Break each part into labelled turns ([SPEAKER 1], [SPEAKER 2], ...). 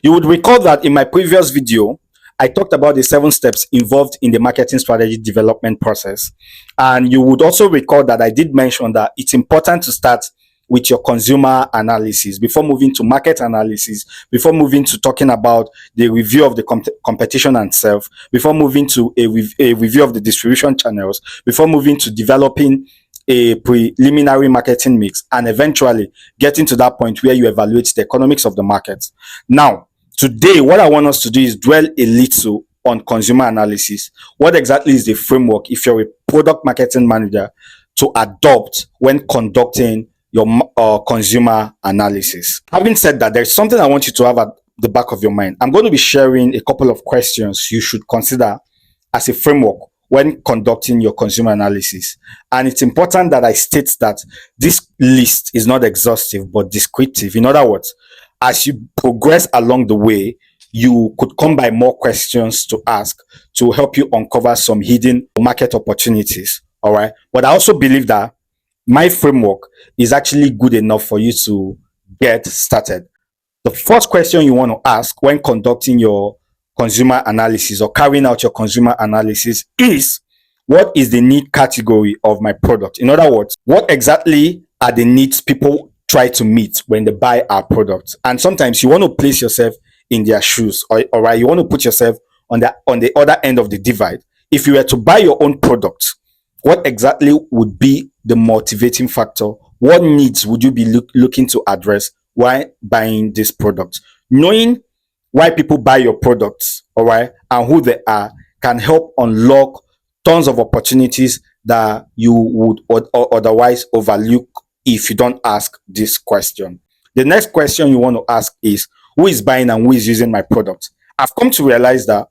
[SPEAKER 1] You would recall that in my previous video, I talked about the 7 steps involved in the marketing strategy development process. And you would also recall that I did mention that it's important to start with your consumer analysis before moving to market analysis, before moving to talking about the review of the competition and self, before moving to a review of the distribution channels, before moving to developing a preliminary marketing mix, and eventually getting to that point where you evaluate the economics of the market. Now, today, what I want us to do is dwell a little on consumer analysis. What exactly is the framework if you're a product marketing manager to adopt when conducting your consumer analysis? Having said that, there's something I want you to have at the back of your mind. I'm going to be sharing a couple of questions you should consider as a framework when conducting your consumer analysis. And it's important that I state that this list is not exhaustive but descriptive. In other words, as you progress along the way, you could come by more questions to ask to help you uncover some hidden market opportunities. All right. But I also believe that my framework is actually good enough for you to get started. The first question you want to ask when conducting your consumer analysis or carrying out your consumer analysis is, what is the need category of my product? In other words, what exactly are the needs people try to meet when they buy our product? And sometimes you want to place yourself in their shoes, or right, you want to put yourself on the other end of the divide. If you were to buy your own product, what exactly would be the motivating factor? What needs would you be looking to address while buying this product? Knowing why people buy your products, all right, and who they are, can help unlock tons of opportunities that you would otherwise overlook if you don't ask this question. The next question you want to ask is, who is buying and who is using my product? I've come to realize that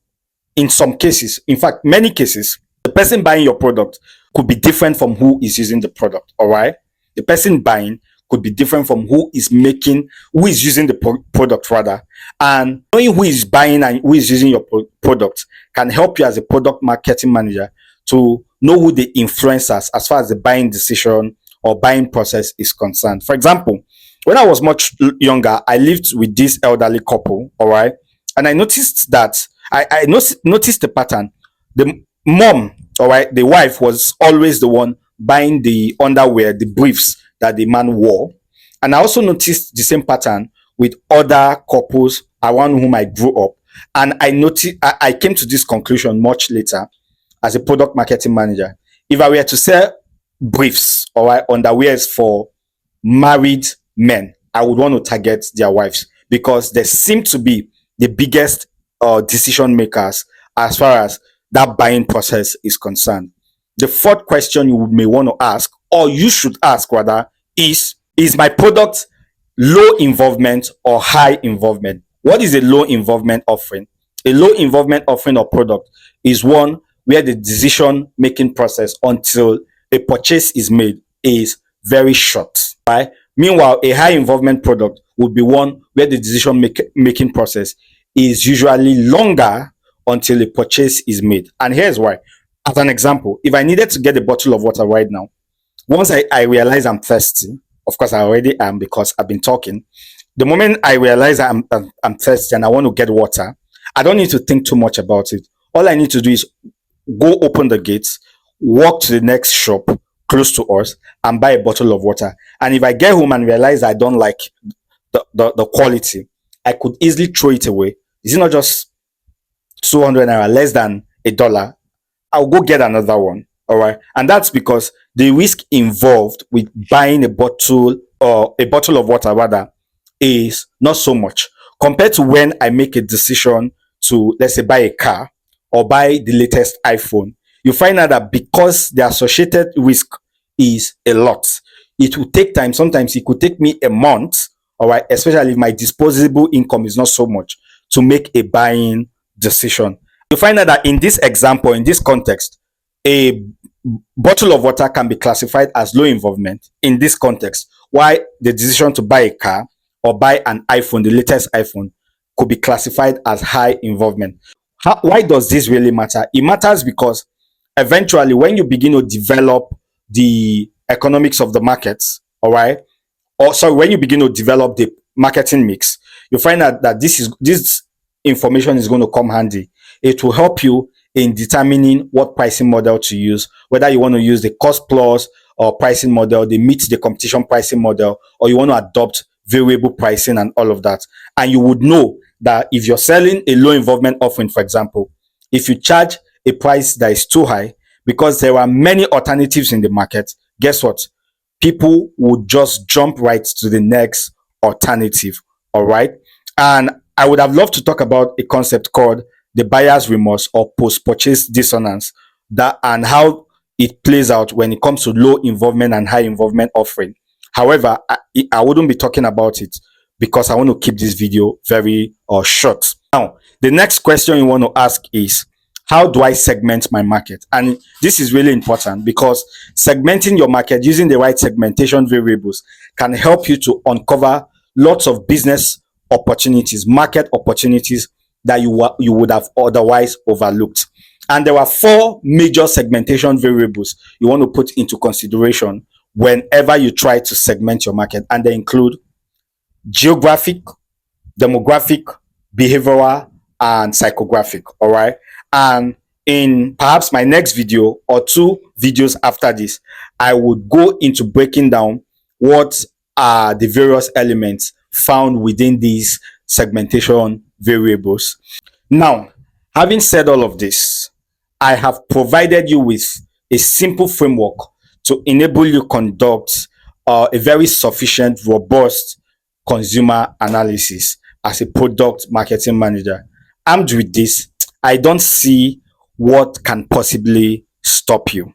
[SPEAKER 1] in some cases, in fact, many cases, the person buying your product could be different from who is using the product, all right? The person buying could be different from who is using the product rather. And knowing who is buying and who is using your product can help you as a product marketing manager to know who the influencers as far as the buying decision or buying process is concerned. For example, when I was much younger, I lived with this elderly couple, all right? And I noticed that, I noticed the pattern. The mom, all right, the wife was always the one buying the underwear, the briefs that the man wore. And I also noticed the same pattern with other couples around whom I grew up. And I came to this conclusion much later as a product marketing manager. If I were to sell briefs or underwears for married men, I would want to target their wives because they seem to be the biggest decision makers as far as that buying process is concerned. The fourth question you may want to ask, or you should ask rather, is my product low involvement or high involvement? What is a low involvement offering? A low involvement offering or product is one where the decision making process until a purchase is made is very short, right? Meanwhile, a high involvement product would be one where the decision making process is usually longer until a purchase is made. And here's why. As an example, if I needed to get a bottle of water right now, once I realize I'm thirsty, of course I already am because I've been talking. The moment I realize I'm thirsty and I want to get water, I don't need to think too much about it. All I need to do is go open the gates, walk to the next shop close to us, and buy a bottle of water. And if I get home and realize I don't like the quality, I could easily throw it away. Is it not just 200 naira, less than $1? I'll go get another one. All right. And that's because the risk involved with buying a bottle of water rather is not so much compared to when I make a decision to, let's say, buy a car or buy the latest iPhone. You find out that because the associated risk is a lot, it will take time. Sometimes it could take me a month, all right, especially if my disposable income is not so much, to make a buying decision. You find out that in this example, in this context, a bottle of water can be classified as low involvement in this context, why the decision to buy a car or buy an iPhone, the latest iPhone, could be classified as high involvement. Why does this really matter? It matters because eventually when you begin to develop the economics of the markets, all right, or sorry, when you begin to develop the marketing mix, you find out that this information is going to come handy. It will help you in determining what pricing model to use, whether you want to use the cost plus or pricing model, the meet the competition pricing model, or you want to adopt variable pricing and all of that. And you would know that if you're selling a low involvement offering, for example, if you charge a price that is too high, because there are many alternatives in the market, guess what? People would just jump right to the next alternative. All right. And I would have loved to talk about a concept called the buyer's remorse or post purchase dissonance, that and how it plays out when it comes to low involvement and high involvement offering. However, I wouldn't be talking about it because I want to keep this video very short. Now, the next question you want to ask is, how do I segment my market? And this is really important because segmenting your market using the right segmentation variables can help you to uncover lots of business opportunities, market opportunities that you would have otherwise overlooked. And there are four major segmentation variables you want to put into consideration whenever you try to segment your market. And they include geographic, demographic, behavioral, and psychographic. All right. And in perhaps my next video or two videos after this, I would go into breaking down what are the various elements found within these segmentation variables. Now, having said all of this, I have provided you with a simple framework to enable you conduct a very sufficient, robust consumer analysis as a product marketing manager. Armed with this, I don't see what can possibly stop you.